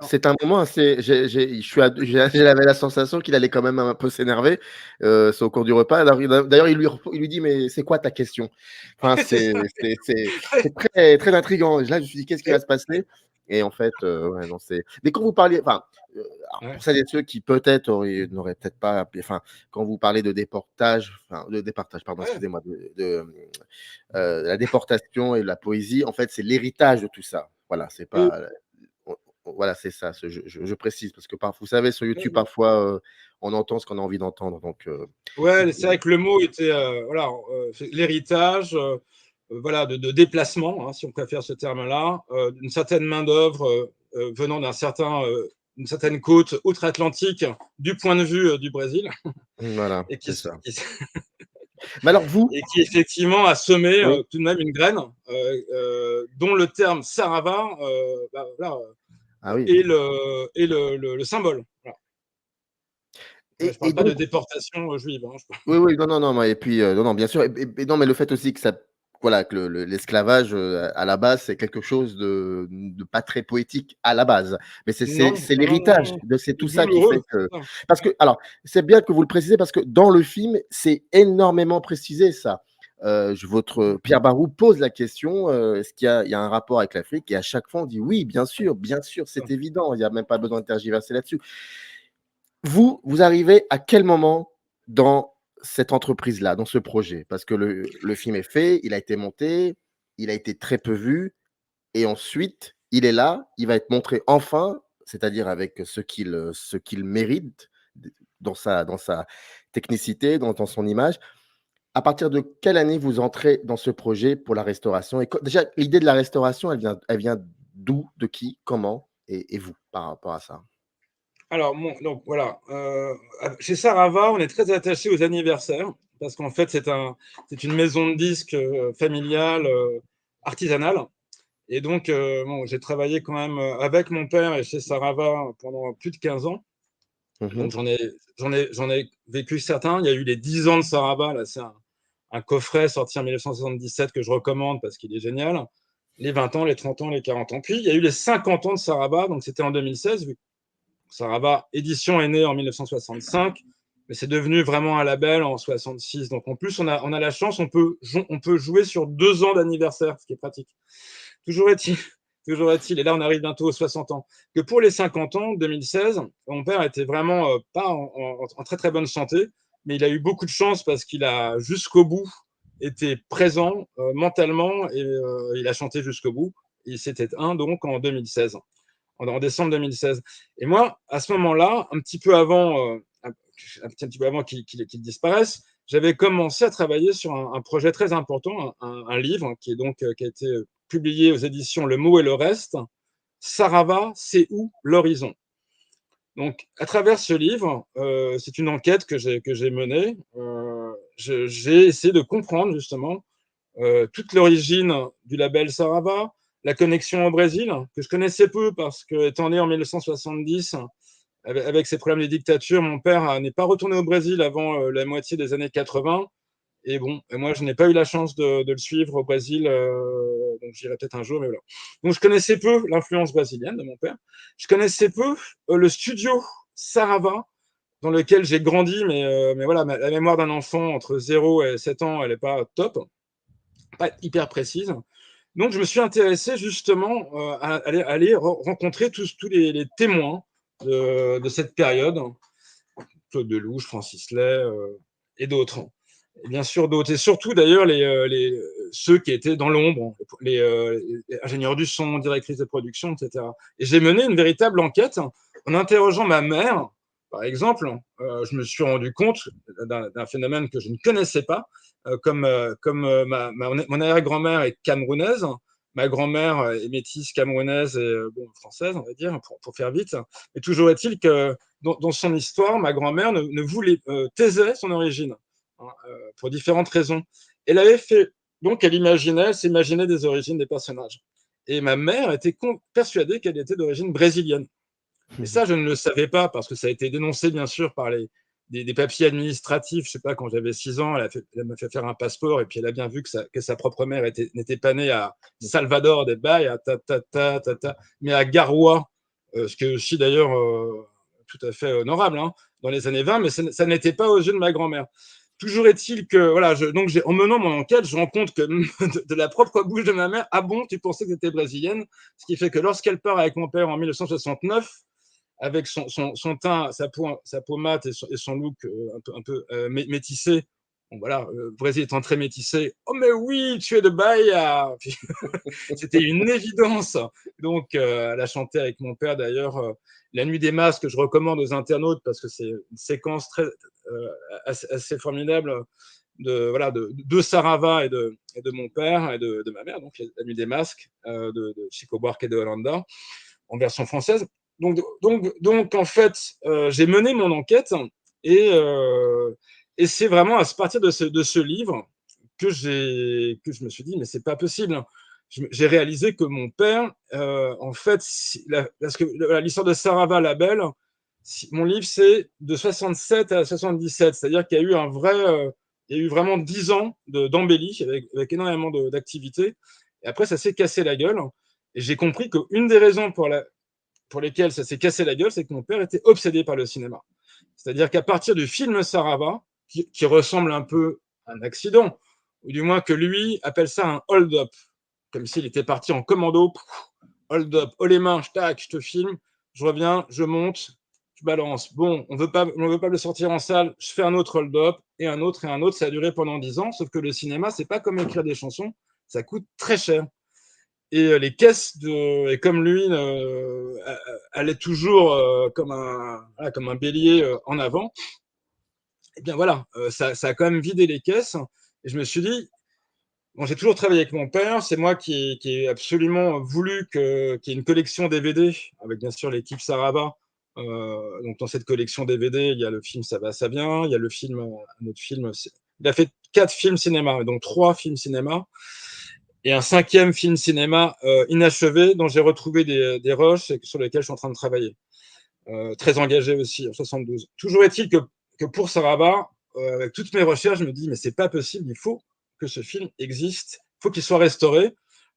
C'est un moment assez. J'avais la sensation qu'il allait quand même un peu s'énerver. C'est au cours du repas. D'ailleurs, il lui dit, mais c'est quoi ta question? Enfin, c'est très, très intriguant. Là, je me suis dit, qu'est-ce qui va se passer? Et en fait, ouais, non, c'est. Mais quand vous parliez, enfin, pour celles et ceux qui peut-être n'auraient peut-être pas, enfin, quand vous parlez de déportage, pardon, excusez-moi, de la déportation et la poésie, en fait, c'est l'héritage de tout ça. Voilà, c'est pas. Voilà, c'est ça. Je précise parce que vous savez, sur YouTube, parfois, on entend ce qu'on a envie d'entendre. Donc, ouais, c'est vrai que le mot était l'héritage, voilà, de déplacement, hein, si on préfère ce terme-là, d'une certaine main-d'œuvre venant d'une certaine côte outre-Atlantique du point de vue du Brésil. Voilà, et c'est ça. Mais alors, et qui effectivement a semé tout de même une graine dont le terme Sarava est le symbole. Voilà. Je ne parle pas de déportation juive. Hein, oui, non, et puis, non, bien sûr, non, mais le fait aussi que voilà, que l'esclavage, à la base, c'est quelque chose de pas très poétique à la base. Mais c'est l'héritage, c'est tout ça qui fait que. Parce que, alors, c'est bien que vous le précisez, parce que dans le film, c'est énormément précisé, ça. votre Pierre Barou pose la question, est-ce qu'il y a un rapport avec l'Afrique? Et à chaque fois, on dit: «Oui, bien sûr, c'est évident, il y a même pas besoin de tergiverser là-dessus». Vous arrivez à quel moment dans cette entreprise-là, dans ce projet? Parce que le film est fait, il a été monté, il a été très peu vu et ensuite, il est là, il va être montré enfin, c'est-à-dire avec ce qu'il mérite d dans sa technicité, dans son image. À partir de quelle année vous entrez dans ce projet pour la restauration? Et co déjà, l'idée de la restauration, elle vient d'où? De qui? Comment? Et vous, par rapport à ça? Alors donc voilà, chez Sarava, on est très attaché aux anniversaires parce qu'en fait, c'est une maison de disques, familiale, artisanale et donc bon, j'ai travaillé quand même, avec mon père et chez Sarava pendant plus de 15 ans. Mmh Donc mh. j'en ai vécu certains. Il y a eu les 10 ans de Sarava, là, c'est un coffret sorti en 1977 que je recommande parce qu'il est génial. Les 20 ans, les 30 ans, les 40 ans. Puis il y a eu les 50 ans de Sarava, donc c'était en 2016, vu que Sarava Édition est né en 1965, mais c'est devenu vraiment un label en 66. Donc en plus, on a la chance, on peut jouer sur 2 ans d'anniversaire, ce qui est pratique. Toujours est-il, toujours est-il, et là on arrive bientôt aux 60 ans, que pour les 50 ans, 2016, mon père était vraiment pas en très très bonne santé, mais il a eu beaucoup de chance parce qu'il a jusqu'au bout été présent mentalement et il a chanté jusqu'au bout. Il s'est éteint donc en 2016, en décembre 2016. Et moi, à ce moment-là, un petit peu avant qu'il disparaisse, j'avais commencé à travailler sur un projet très important, un livre qui a été publié aux éditions Le Mot et le Reste. Sarava, c'est où l'horizon? Donc, à travers ce livre, c'est une enquête que j'ai menée. J'ai essayé de comprendre justement toute l'origine du label Sarava, la connexion au Brésil, que je connaissais peu parce que, étant né en 1970, avec ses problèmes de dictature, mon père n'est pas retourné au Brésil avant la moitié des années 80. Et bon, et moi, je n'ai pas eu la chance de le suivre au Brésil, donc j'irai peut-être un jour, mais voilà. Donc, je connaissais peu l'influence brésilienne de mon père. Je connaissais peu le studio Sarava, dans lequel j'ai grandi, mais voilà, la mémoire d'un enfant entre 0 et 7 ans, elle n'est pas top, pas hyper précise. Donc, je me suis intéressé justement à aller rencontrer tous les témoins de cette période, Claude Delouche, Francis Lay et d'autres. Et bien sûr d'autres, et surtout d'ailleurs ceux qui étaient dans l'ombre, les ingénieurs du son, directrices de production, etc. Et j'ai mené une véritable enquête en interrogeant ma mère, par exemple. Je me suis rendu compte d'un phénomène que je ne connaissais pas, mon arrière-grand-mère est camerounaise, ma grand-mère est métisse camerounaise et bon, française, on va dire, pour faire vite. Mais toujours est-il que dans son histoire, ma grand-mère ne voulait taisait son origine, hein, pour différentes raisons. Elle avait fait, donc elle s'imaginait des origines des personnages. Et ma mère était persuadée qu'elle était d'origine brésilienne. Et ça, je ne le savais pas parce que ça a été dénoncé, bien sûr, par des papiers administratifs. Je sais pas, quand j'avais 6 ans, elle m'a fait faire un passeport et puis elle a bien vu que sa propre mère n'était pas née à Salvador des Bahia, mais à Garoua, ce qui est aussi d'ailleurs tout à fait honorable, hein, dans les années 20, mais ça n'était pas aux yeux de ma grand-mère. Toujours est-il que, voilà, donc en menant mon enquête, je rends compte que de la propre bouche de ma mère, ah bon, tu pensais que tu étais brésilienne? Ce qui fait que lorsqu'elle part avec mon père en 1969, avec son teint, sa peau mate et son look un peu métissé. Bon, voilà, le Brésil étant très métissé. Oh, mais oui, tu es de Bahia. C'était une évidence. Donc, elle a chanté avec mon père d'ailleurs La Nuit des Masques, que je recommande aux internautes parce que c'est une séquence assez formidable de Sarava et de mon père et de ma mère, donc La Nuit des Masques de Chico Buarque et de Holanda, en version française. Donc en fait, j'ai mené mon enquête et, euh, et c'est vraiment à partir de ce livre que je me suis dit, mais c'est pas possible. J'ai réalisé que mon père, en fait, parce que l'histoire de Sarava Label, mon livre, c'est de 67 à 77, c'est-à-dire qu'il y a eu il y a eu vraiment 10 ans d'embellie avec énormément d'activités. Et après, ça s'est cassé la gueule. Et j'ai compris qu'une des raisons pour lesquels ça s'est cassé la gueule, c'est que mon père était obsédé par le cinéma. C'est-à-dire qu'à partir du film Sarava, qui ressemble un peu à un accident, ou du moins que lui appelle ça un hold-up, comme s'il était parti en commando, hold-up, haut les mains, tac, je te filme, je reviens, je monte, je balance. Bon, on veut pas le sortir en salle, je fais un autre hold-up, et un autre, ça a duré pendant 10 ans, sauf que le cinéma, c'est pas comme écrire des chansons, ça coûte très cher. Et les caisses et comme lui allait toujours comme un bélier en avant, et bien voilà, ça a quand même vidé les caisses. Et je me suis dit, bon, j'ai toujours travaillé avec mon père, c'est moi qui ai absolument voulu qu'il y ait une collection DVD, avec bien sûr l'équipe Saraba. Donc dans cette collection DVD, il y a le film Ça va, ça vient, il y a le film, un autre film, il a fait 4 films cinéma, donc 3 films cinéma, et un 5e film cinéma inachevé, dont j'ai retrouvé des rushs et sur lesquels je suis en train de travailler. Très engagé aussi, en 72. Toujours est-il que pour Saraba, avec toutes mes recherches, je me dis, mais c'est pas possible, il faut que ce film existe, il faut qu'il soit restauré,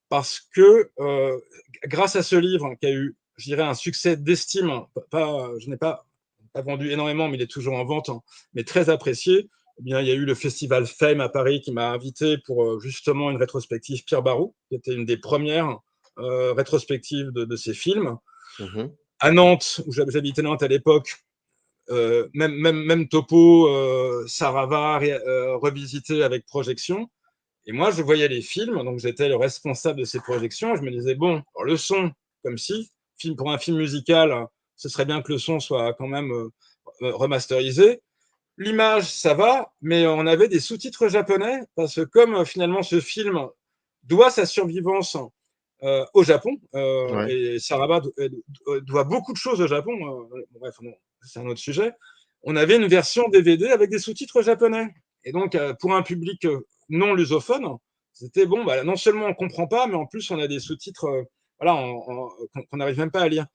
parce que grâce à ce livre qui a eu, je dirais, un succès d'estime, je n'ai pas vendu énormément, mais il est toujours en vente, hein, mais très apprécié. Eh bien, il y a eu le festival Fame à Paris qui m'a invité pour justement une rétrospective Pierre Barou, qui était une des premières rétrospectives de ces films. Mmh. À Nantes, où j'habitais Nantes à l'époque, même topo, Sarava revisité avec projection. Et moi, je voyais les films, donc j'étais le responsable de ces projections. Et je me disais, bon, alors le son, comme si, pour un film musical, ce serait bien que le son soit quand même remasterisé. L'image, ça va, mais on avait des sous-titres japonais, parce que comme finalement ce film doit sa survivance au Japon, Ouais. et Saraba doit beaucoup de choses au Japon, bref, non, c'est un autre sujet, on avait une version DVD avec des sous-titres japonais. Et donc, pour un public non lusophone, c'était bon, bah, non seulement on ne comprend pas, mais en plus on a des sous-titres voilà, qu'on n'arrive même pas à lire.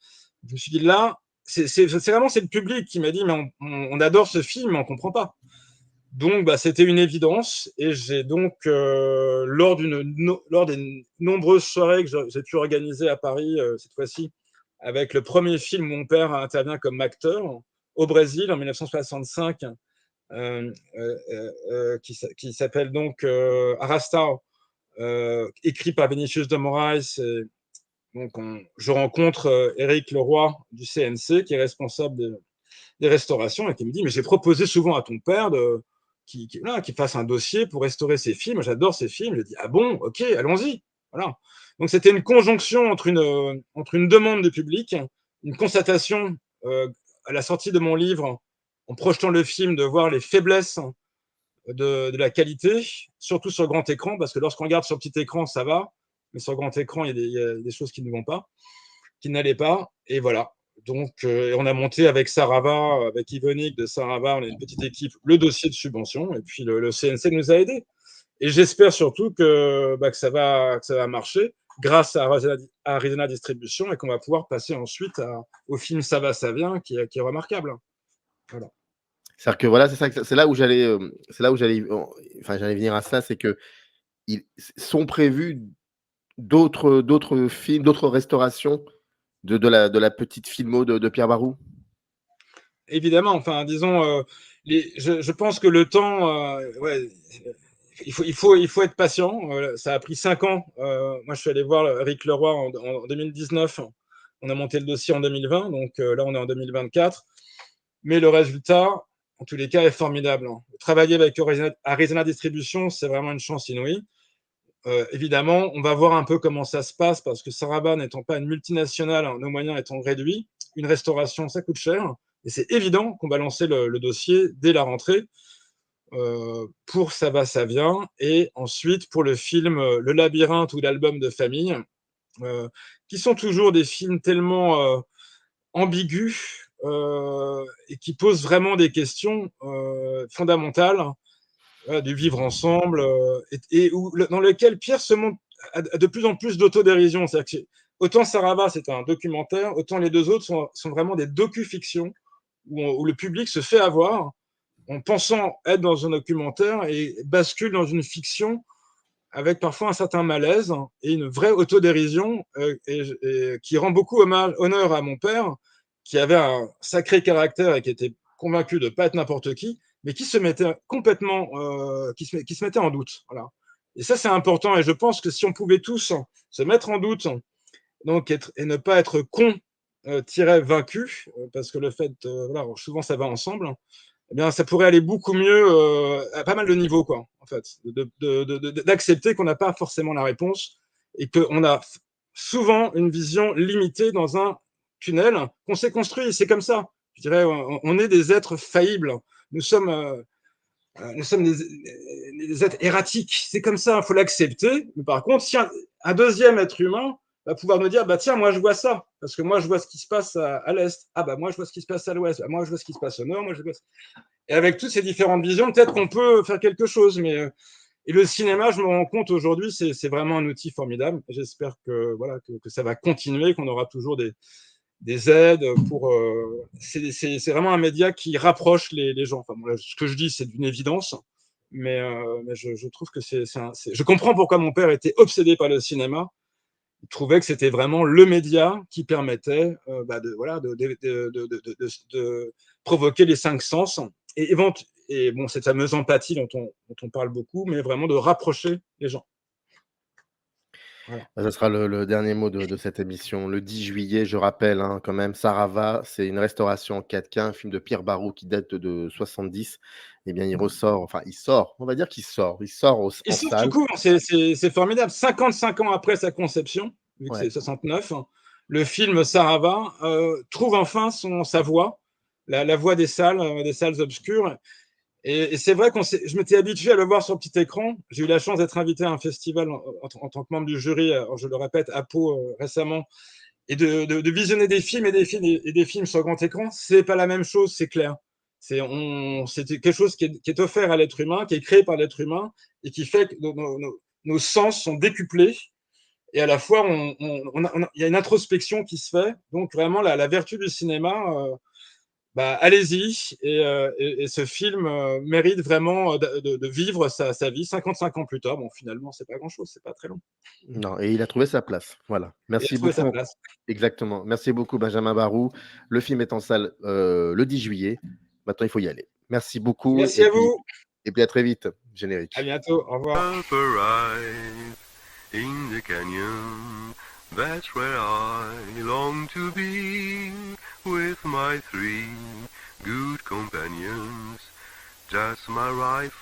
Je me suis dit là, c'est vraiment c'est le public qui m'a dit, mais on adore ce film, mais on ne comprend pas. Donc, bah, c'était une évidence. Et j'ai donc, lors des nombreuses soirées que j'ai pu organiser à Paris, cette fois-ci, avec le premier film où mon père intervient comme acteur, au Brésil, en 1965, qui s'appelle donc Arrastao, écrit par Vinicius de Moraes. Donc, je rencontre Éric Leroy du CNC, qui est responsable des restaurations, et qui me dit, mais j'ai proposé souvent à ton père qu'il fasse un dossier pour restaurer ses films. J'adore ces films. Je dis, ah bon, ok, allons-y. Voilà. Donc c'était une conjonction entre une demande du public, une constatation à la sortie de mon livre, en projetant le film, de voir les faiblesses de la qualité, surtout sur grand écran, parce que lorsqu'on regarde sur petit écran, ça va, mais sur grand écran, il y a des choses qui ne vont pas, qui n'allaient pas. Et voilà. Donc, on a monté avec Sarava, avec Yvonique de Sarava, on est une petite équipe, le dossier de subvention, et puis le CNC nous a aidés. Et j'espère surtout que ça va marcher grâce à Arizona Distribution, et qu'on va pouvoir passer ensuite au film Ça va, ça vient, qui est remarquable. Voilà. C'est-à-dire que voilà, c'est là où j'allais, enfin, j'allais venir à ça, c'est que ils sont prévus d'autres films, d'autres restaurations de la petite filmo de Pierre Barou? Évidemment, enfin, disons, je pense que le temps, ouais, il faut être patient. Ça a pris 5 ans. Moi, je suis allé voir Eric Leroy en 2019. On a monté le dossier en 2020, donc là, on est en 2024. Mais le résultat, en tous les cas, est formidable, hein. Travailler avec Arizona Distribution, c'est vraiment une chance inouïe. Évidemment, on va voir un peu comment ça se passe, parce que Saraba n'étant pas une multinationale, hein, nos moyens étant réduits, une restauration, ça coûte cher. Et c'est évident qu'on va lancer le dossier dès la rentrée pour Ça va, ça vient. Et ensuite, pour le film Le Labyrinthe ou l'album de famille, qui sont toujours des films tellement ambigus et qui posent vraiment des questions fondamentales, du vivre ensemble, dans lequel Pierre se montre à de plus en plus d'autodérision. C'est-à-dire que autant Sarava, c'est un documentaire, autant les deux autres sont vraiment des docu-fictions où le public se fait avoir en pensant être dans un documentaire et bascule dans une fiction avec parfois un certain malaise et une vraie autodérision, et qui rend beaucoup honneur à mon père, qui avait un sacré caractère et qui était convaincu de ne pas être n'importe qui, mais qui se mettait complètement, qui se mettait en doute. Voilà. Et ça, c'est important. Et je pense que si on pouvait tous se mettre en doute donc et ne pas être con-vaincu, parce que le fait, voilà, souvent ça va ensemble, eh bien, ça pourrait aller beaucoup mieux à pas mal de niveaux, quoi, en fait. D'accepter qu'on n'a pas forcément la réponse et qu'on a souvent une vision limitée dans un tunnel qu'on s'est construit. C'est comme ça. Je dirais, on est des êtres faillibles. Nous sommes, des êtres erratiques. C'est comme ça, il faut l'accepter. Mais par contre, si un deuxième être humain va pouvoir nous dire, bah tiens, moi je vois ça, parce que moi je vois ce qui se passe à l'est. Ah bah moi je vois ce qui se passe à l'ouest. Bah, moi je vois ce qui se passe au nord. Moi je vois... Et avec toutes ces différentes visions, peut-être qu'on peut faire quelque chose. Mais et le cinéma, je me rends compte aujourd'hui, c'est vraiment un outil formidable. J'espère que voilà que ça va continuer, qu'on aura toujours des aides pour. C'est vraiment un média qui rapproche les gens. Enfin, bon, là, ce que je dis, c'est d'une évidence, mais je trouve que je comprends pourquoi mon père était obsédé par le cinéma. Il trouvait que c'était vraiment le média qui permettait voilà, de provoquer les cinq sens et bon, cette fameuse empathie dont on parle beaucoup, mais vraiment de rapprocher les gens. Voilà. Ce sera le dernier mot de cette émission. Le 10 juillet, je rappelle hein, quand même, Sarava, c'est une restauration en 4K, un film de Pierre Barou qui date de 70. Eh bien, il ressort, enfin, il sort, on va dire qu'il sort. Il sort Il en sort tout salle. court, c'est formidable. 55 ans après sa conception, vu que Ouais. c'est 69, le film Sarava trouve enfin sa voix, la voix des salles obscures. Et c'est vrai je m'étais habitué à le voir sur le petit écran. J'ai eu la chance d'être invité à un festival en tant que membre du jury, je le répète, à Pau récemment, et de visionner des films et des films sur grand écran. C'est pas la même chose, c'est clair. C'est quelque chose qui est offert à l'être humain, qui est créé par l'être humain et qui fait que nos sens sont décuplés. Et à la fois, il y a une introspection qui se fait. Donc vraiment, la vertu du cinéma, allez-y. Et ce film mérite vraiment de vivre sa vie 55 ans plus tard. Bon, finalement, c'est pas grand-chose, c'est pas très long. Non, et il a trouvé sa place. Voilà. Il a Merci trouvé sa beaucoup. place. Exactement. Merci beaucoup, Benjamin Barou. Le film est en salle le 10 juillet. Maintenant, il faut y aller. Merci beaucoup Merci à vous. et puis à très vite. À Générique. bientôt. Au revoir. Arrive in the canyon, that's where I long to be, with my three good companions, just my rifle.